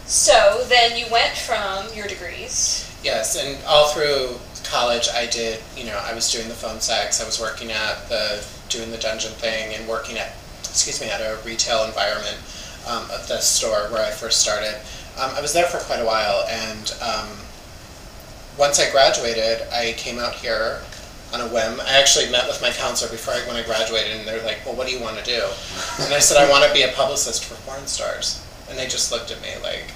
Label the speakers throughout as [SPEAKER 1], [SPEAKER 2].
[SPEAKER 1] So then you went from your degrees.
[SPEAKER 2] Yes, and all through college I did, I was doing the phone sex, I was working at doing the dungeon thing and working at a retail environment at the store where I first started. I was there for quite a while, and once I graduated, I came out here on a whim. I actually met with my counselor when I graduated, and they're like, well, what do you want to do? And I said, I want to be a publicist for porn stars. And they just looked at me like,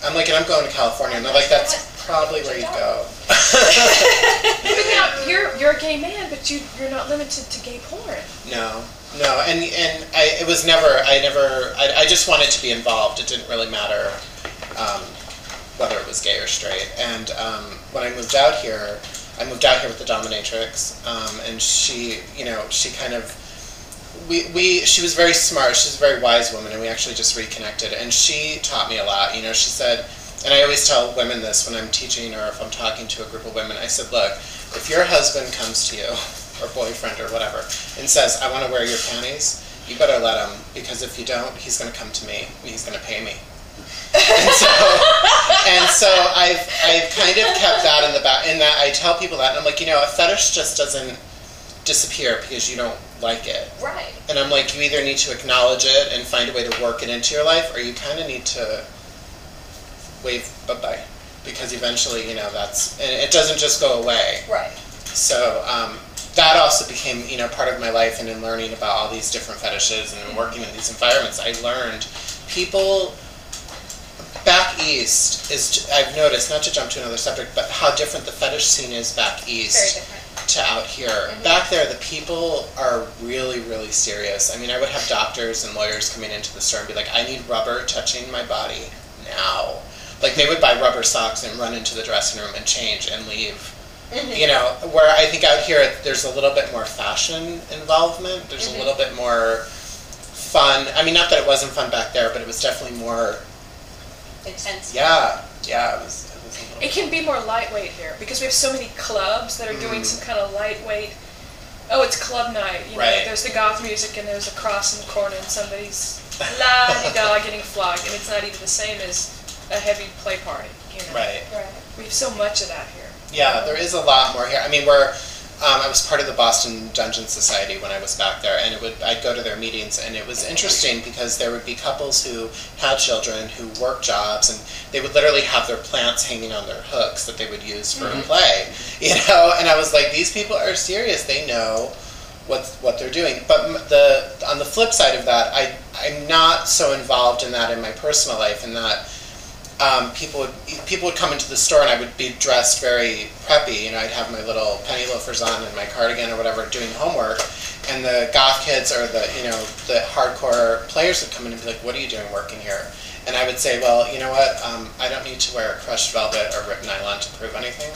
[SPEAKER 2] I'm like, and I'm going to California, and they're like, that's probably where you'd go.
[SPEAKER 3] But now, you're a gay man, but you're not limited to gay porn.
[SPEAKER 2] No, and I just wanted to be involved. It didn't really matter whether it was gay or straight. And when I moved out here with the dominatrix, and she kind of, she was very smart. She's a very wise woman, and we actually just reconnected. And she taught me a lot. She said, and I always tell women this when I'm teaching or if I'm talking to a group of women, I said, look, if your husband comes to you, or boyfriend or whatever, and says, I want to wear your panties, you better let him, because if you don't, he's going to come to me, and he's going to pay me. And so I've kind of kept that in the back, in that I tell people that, and I'm like, a fetish just doesn't disappear because you don't like it.
[SPEAKER 1] Right.
[SPEAKER 2] And I'm like, you either need to acknowledge it and find a way to work it into your life, or you kind of need to wave bye-bye, because eventually, and it doesn't just go away.
[SPEAKER 1] Right.
[SPEAKER 2] So that also became, part of my life, and in learning about all these different fetishes and working in these environments, I learned people back east I've noticed, not to jump to another subject, but how different the fetish scene is back east to out here. Mm-hmm. Back there, the people are really, really serious. I mean, I would have doctors and lawyers coming into the store and be like, I need rubber touching my body now. Like, they would buy rubber socks and run into the dressing room and change and leave. Mm-hmm. Where I think out here there's a little bit more fashion involvement. There's a little bit more fun. I mean, not that it wasn't fun back there, but it was definitely more
[SPEAKER 1] intense.
[SPEAKER 2] Yeah, it was
[SPEAKER 3] It can be more lightweight here because we have so many clubs that are doing some kind of lightweight. Oh, it's club night.
[SPEAKER 2] Right.
[SPEAKER 3] There's the goth music and there's a cross in the corner and somebody's la-di-da getting flogged, and it's not even the same as a heavy play party.
[SPEAKER 2] Right.
[SPEAKER 3] We have so much of that here.
[SPEAKER 2] Yeah, there is a lot more here. I mean, I was part of the Boston Dungeon Society when I was back there, and I'd go to their meetings, and it was interesting because there would be couples who had children who worked jobs, and they would literally have their plants hanging on their hooks that they would use for play, and I was like, these people are serious. They know what they're doing. But on the flip side of that, I'm not so involved in that in my personal life, in that people would come into the store and I would be dressed very preppy. I'd have my little penny loafers on and my cardigan or whatever, doing homework, and the goth kids or the hardcore players would come in and be like, "What are you doing working here?" And I would say, "Well, you know what? I don't need to wear crushed velvet or ripped nylon to prove anything.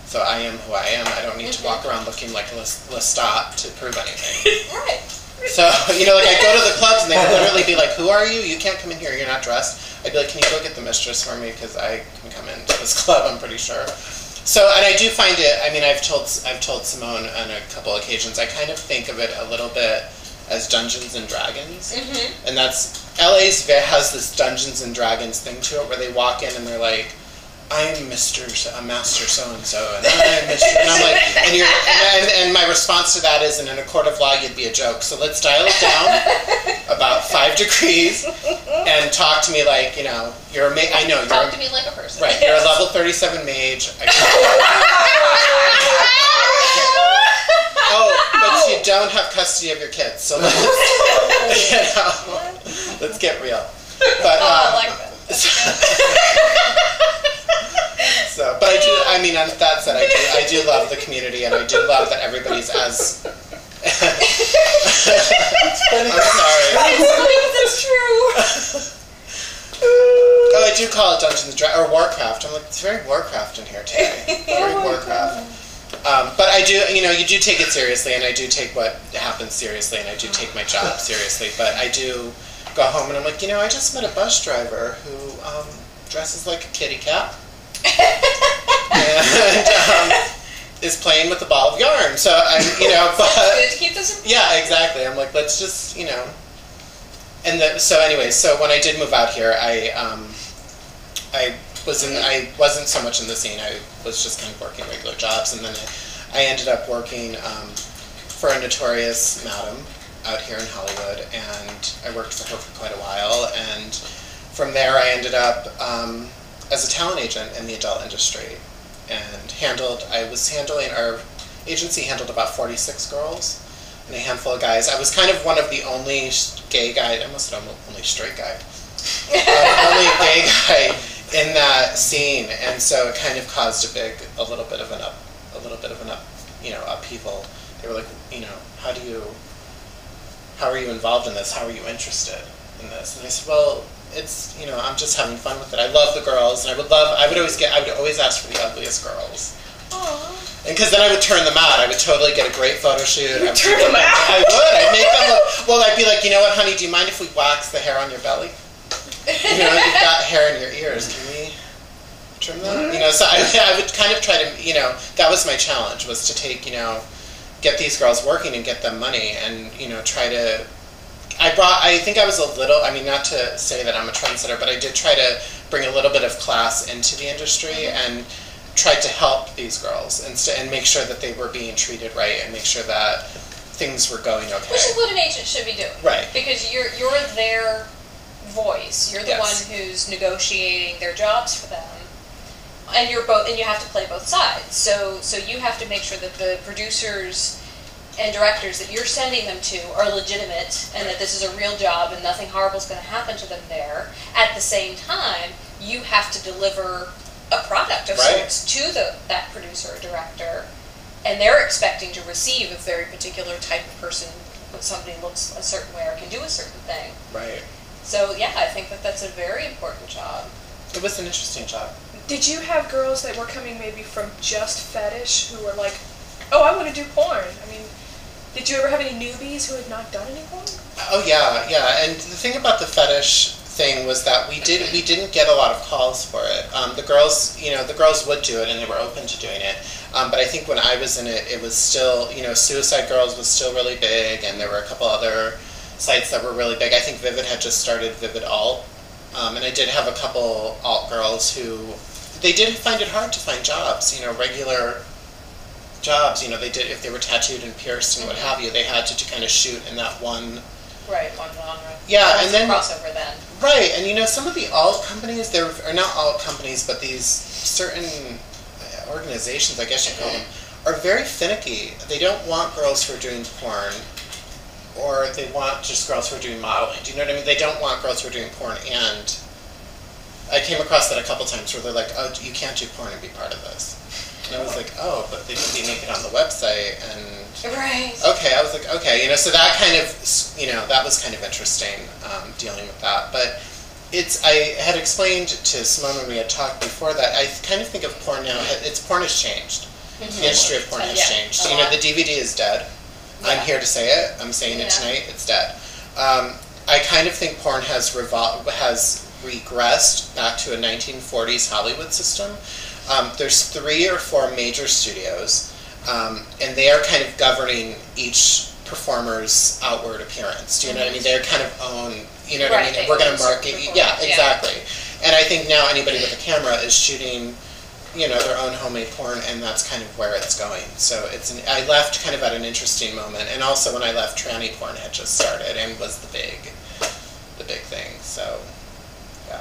[SPEAKER 2] So I am who I am. I don't need to walk around looking like Lestat to prove anything."
[SPEAKER 1] Right.
[SPEAKER 2] So, I'd go to the clubs and they would literally be like, "Who are you? You can't come in here. You're not dressed." I'd be like, "Can you go get the mistress for me? Because I can come into this club, I'm pretty sure." So, and I do find it, I mean, I've told Simone on a couple occasions, I kind of think of it a little bit as Dungeons and Dragons. Mm-hmm. And LA's has this Dungeons and Dragons thing to it where they walk in and they're like, "I'm Master so-and-so, and I'm Mr. And I'm like, and my response to that is, and in a court of law, you'd be a joke. So let's dial it down about 5 degrees and talk to me like, you're a I know.
[SPEAKER 1] Talk to me like a person.
[SPEAKER 2] Right, you're a level 37 mage. But you don't have custody of your kids, so let's get real. But,
[SPEAKER 1] I like that.
[SPEAKER 2] So, but I mean, on that said, I do love the community, and I do love that everybody's as... I'm sorry.
[SPEAKER 1] That's true.
[SPEAKER 2] Oh, I do call it Dungeons and Dragons, or Warcraft. I'm like, it's very Warcraft in here today. Very Warcraft. But I do, you do take it seriously, and I do take what happens seriously, and I do take my job seriously, but I do go home and I'm like, I just met a bus driver who dresses like a kitty cat. And is playing with a ball of yarn. So I'm, but
[SPEAKER 1] good to keep this in.
[SPEAKER 2] Yeah, exactly. I'm like, let's just, So anyways, so when I did move out here, I wasn't so much in the scene. I was just kind of working regular jobs, and then I ended up working for a notorious madam out here in Hollywood, and I worked for her for quite a while. And from there, I ended up as a talent agent in the adult industry, and our agency handled about 46 girls and a handful of guys. I was kind of one of the only gay guy, I must have been only straight guy, only gay guy in that scene, and so it kind of caused a little bit of an upheaval. They were like, how are you involved in this? How are you interested in this? And I said, well, it's, I'm just having fun with it. I love the girls, and I would always ask for the ugliest girls.
[SPEAKER 3] Aww.
[SPEAKER 2] And because then I would turn them out. I would totally get a great photo shoot.
[SPEAKER 3] You'd turn them out?
[SPEAKER 2] I would. I'd make them look... Well, I'd be like, you know what, honey, do you mind if we wax the hair on your belly? You've got hair in your ears. Can we trim that? So I would kind of try to, that was my challenge, was to take, get these girls working and get them money, and, try to... I think I was a little, not to say that I'm a trendsetter, but I did try to bring a little bit of class into the industry, and tried to help these girls and make sure that they were being treated right, and make sure that things were going okay.
[SPEAKER 1] Which is what an agent should be doing.
[SPEAKER 2] Right.
[SPEAKER 1] Because you're their voice. You're the one who's negotiating their jobs for them. And you have to play both sides. So you have to make sure that the producers and directors that you're sending them to are legitimate, and that this is a real job and nothing horrible is going to happen to them there. At the same time, you have to deliver a product of sorts to that producer or director, and they're expecting to receive a very particular type of person, when somebody looks a certain way or can do a certain thing.
[SPEAKER 2] Right.
[SPEAKER 1] So I think that's a very important job.
[SPEAKER 2] It was an interesting job.
[SPEAKER 3] Did you have girls that were coming maybe from just fetish who were like, oh, I want to do porn? Did you ever have any newbies who had not done any porn?
[SPEAKER 2] Oh yeah. And the thing about the fetish thing was that we didn't get a lot of calls for it. The girls would do it, and they were open to doing it. But I think when I was in it, it was still, Suicide Girls was still really big, and there were a couple other sites that were really big. I think Vivid had just started Vivid Alt, and I did have a couple alt girls who, they did find it hard to find jobs, regular jobs. They did, if they were tattooed and pierced and what have you, they had to kind of shoot in that one.
[SPEAKER 1] Right, one genre.
[SPEAKER 2] Yeah, and then
[SPEAKER 1] crossover then.
[SPEAKER 2] Right, and some of the alt companies, are not alt companies, but these certain organizations, I guess you call them, are very finicky. They don't want girls who are doing porn, or they want just girls who are doing modeling. Do you know what I mean? They don't want girls who are doing porn, and I came across that a couple times where they're like, oh, you can't do porn and be part of this. And I was like, oh, but they can be naked on the website, and...
[SPEAKER 1] Right.
[SPEAKER 2] Okay, I was like, okay, so that kind of, that was kind of interesting, dealing with that. But I had explained to Simone when we had talked before that I kind of think of porn now, porn has changed. The industry of porn has changed. The DVD is dead. Yeah. I'm here to say it. I'm saying it tonight. It's dead. I kind of think porn has regressed back to a 1940s Hollywood system. There's 3 or 4 major studios, and they are kind of governing each performer's outward appearance. Do you know what I mean? They're kind of own, you know what I mean? We're going to market, exactly. And I think now anybody with a camera is shooting, their own homemade porn, and that's kind of where it's going. So I left kind of at an interesting moment, and also when I left, tranny porn had just started and was the big thing. So, yeah.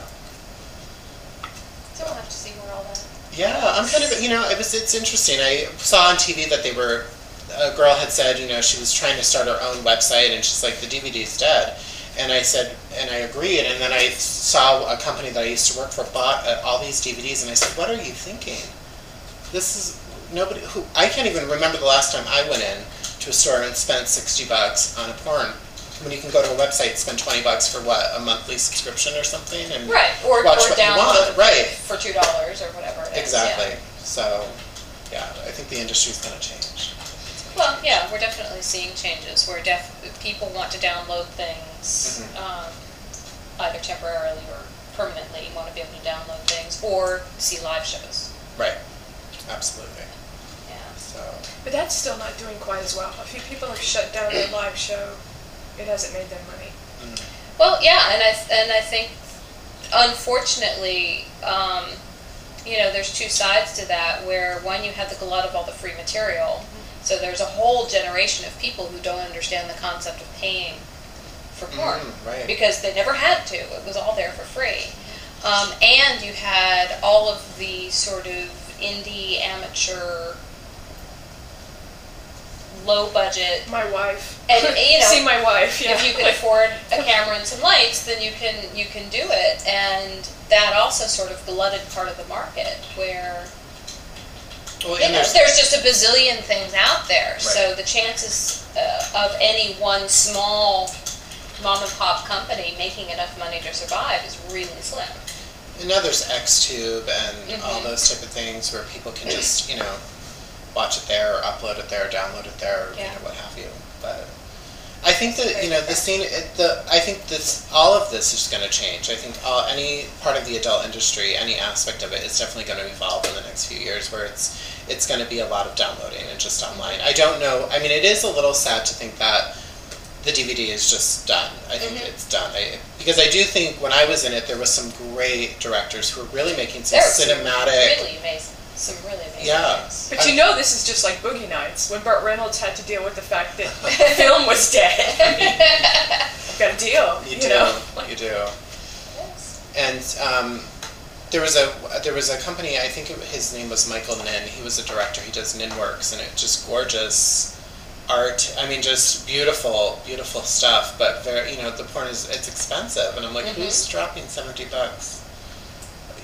[SPEAKER 1] So we'll have to see where all that.
[SPEAKER 2] Yeah, I'm kind of, it's interesting. I saw on TV that a girl had said, she was trying to start her own website, and she's like, the DVD's dead. And I said, and I agreed, and then I saw a company that I used to work for bought all these DVDs, and I said, what are you thinking? This is, I can't even remember the last time I went in to a store and spent $60 on a porn. When you can go to a website, spend $20 for a monthly subscription or something, and
[SPEAKER 1] or
[SPEAKER 2] watch what you want,
[SPEAKER 1] for $2 or whatever it is.
[SPEAKER 2] Exactly. Yeah. So, I think the industry's going to change.
[SPEAKER 1] Well, we're definitely seeing changes. People want to download things, either temporarily or permanently. Want to be able to download things or see live shows.
[SPEAKER 2] Right. Absolutely.
[SPEAKER 1] Yeah.
[SPEAKER 2] So.
[SPEAKER 3] But that's still not doing quite as well. A few people have shut down their live show. It hasn't made them money.
[SPEAKER 1] Well, yeah, and I think, unfortunately, you know, there's two sides to that. Where one, you have the glut of all the free material, so there's a whole generation of people who don't understand the concept of paying for porn,
[SPEAKER 2] right.
[SPEAKER 1] because they never had to. It was all there for free. And you had all of the sort of indie, amateur, low budget.
[SPEAKER 3] My wife.
[SPEAKER 1] And you know,
[SPEAKER 3] see my wife. Yeah.
[SPEAKER 1] If you can afford a camera and some lights, then you can do it. And that also sort of glutted part of the market where. Well, you know, there's just a bazillion things out there, right. So the chances of any one small mom and pop company making enough money to survive is really slim.
[SPEAKER 2] And now there's Xtube and all those type of things where people can just, you know, watch it there or upload it there or download it there or you know, what have you. But I think that, you know, the scene, I think all of this is going to change. I think any part of the adult industry, any aspect of it is definitely going to evolve in the next few years where it's going to be a lot of downloading and just online. I don't know, I mean, it is a little sad to think that the DVD is just done. I think it's done. Because I do think when I was in it, there was some great directors who were really making some cinematic...
[SPEAKER 1] Really amazing. Some really amazing things.
[SPEAKER 3] But you know this is just like Boogie Nights, when Burt Reynolds had to deal with the fact that film was dead. I mean, I've got a deal.
[SPEAKER 2] You do. Yes. And there was a company, I think his name was Michael Nin. He was a director. He does Ninworks, and it's just gorgeous art. I mean, just beautiful, beautiful stuff. But very, you know, the porn it's expensive, and I'm like, who's dropping $70?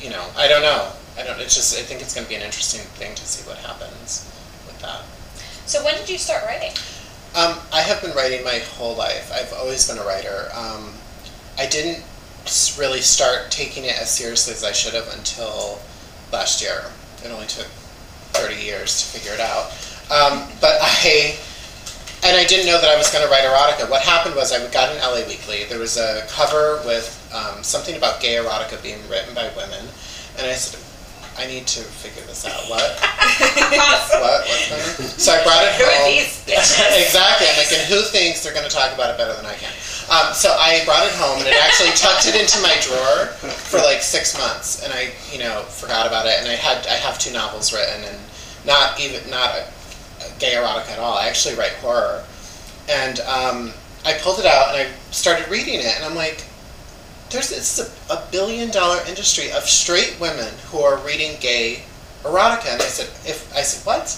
[SPEAKER 2] You know, I don't know. It's just, I think it's going to be an interesting thing to see what happens with that.
[SPEAKER 1] So when did you start writing?
[SPEAKER 2] I have been writing my whole life. I've always been a writer. I didn't really start taking it as seriously as I should have until last year. It only took 30 years to figure it out. But I didn't know that I was going to write erotica. What happened was I got an LA Weekly. There was a cover with something about gay erotica being written by women. And I said, I need to figure this out. What? What? So I brought it home.
[SPEAKER 1] Who are these bitches?
[SPEAKER 2] Exactly. I'm like, and who thinks they're going to talk about it better than I can? So I brought it home, and it actually tucked it into my drawer for like 6 months, and I, you know, forgot about it. And I have 2 novels written, and not gay erotica at all. I actually write horror, and I pulled it out and I started reading it, and I'm like, it's a $1 billion industry of straight women who are reading gay erotica, and I said, what?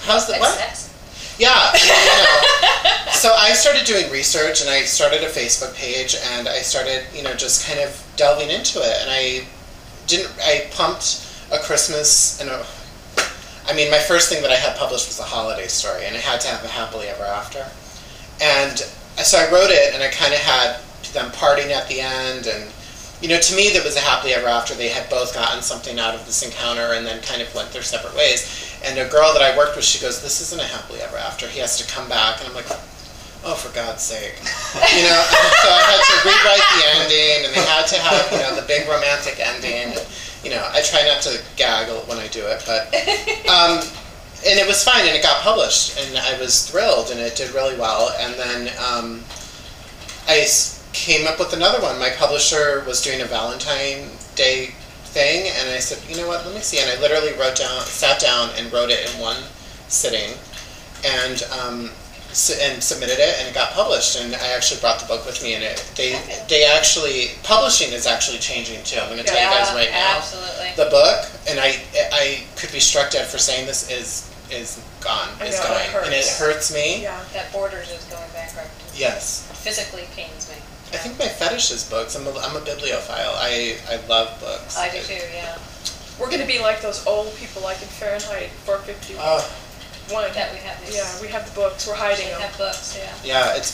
[SPEAKER 2] How's that? What?
[SPEAKER 1] Sex.
[SPEAKER 2] Yeah, you know. So I started doing research, and I started a Facebook page, and I started, you know, just kind of delving into it, and I pumped a Christmas and I mean, my first thing that I had published was a holiday story, and it had to have a happily ever after. And so I wrote it, and I kind of had them partying at the end, and, you know, to me there was a happily ever after. They had both gotten something out of this encounter and then kind of went their separate ways. And a girl that I worked with, she goes, this isn't a happily ever after. He has to come back. And I'm like, oh, for God's sake. You know, so I had to rewrite the ending, and they had to have, you know, the big romantic ending. And, you know, I try not to gaggle when I do it, but, and it was fine, and it got published, and I was thrilled, and it did really well. And then I came up with another one. My publisher was doing a Valentine Day thing, and I said, you know what, let me see. And I literally sat down and wrote it in one sitting, and submitted it, and it got published. And I actually brought the book with me, and they actually, publishing is actually changing too. I'm going to tell you guys right now.
[SPEAKER 1] Absolutely.
[SPEAKER 2] The book, and I could be struck dead for saying this, is gone, is going, and it hurts me.
[SPEAKER 3] Yeah.
[SPEAKER 1] That Borders is going bankrupt.
[SPEAKER 2] Yes.
[SPEAKER 1] It physically pains me.
[SPEAKER 2] I think my fetish is books. I'm a bibliophile. I love books.
[SPEAKER 1] I do too, yeah.
[SPEAKER 3] We're going to be like those old people, like in Fahrenheit 451.
[SPEAKER 1] That we have these.
[SPEAKER 3] Yeah, we have the books. We're hiding them.
[SPEAKER 1] We have books, yeah.
[SPEAKER 2] Yeah, it's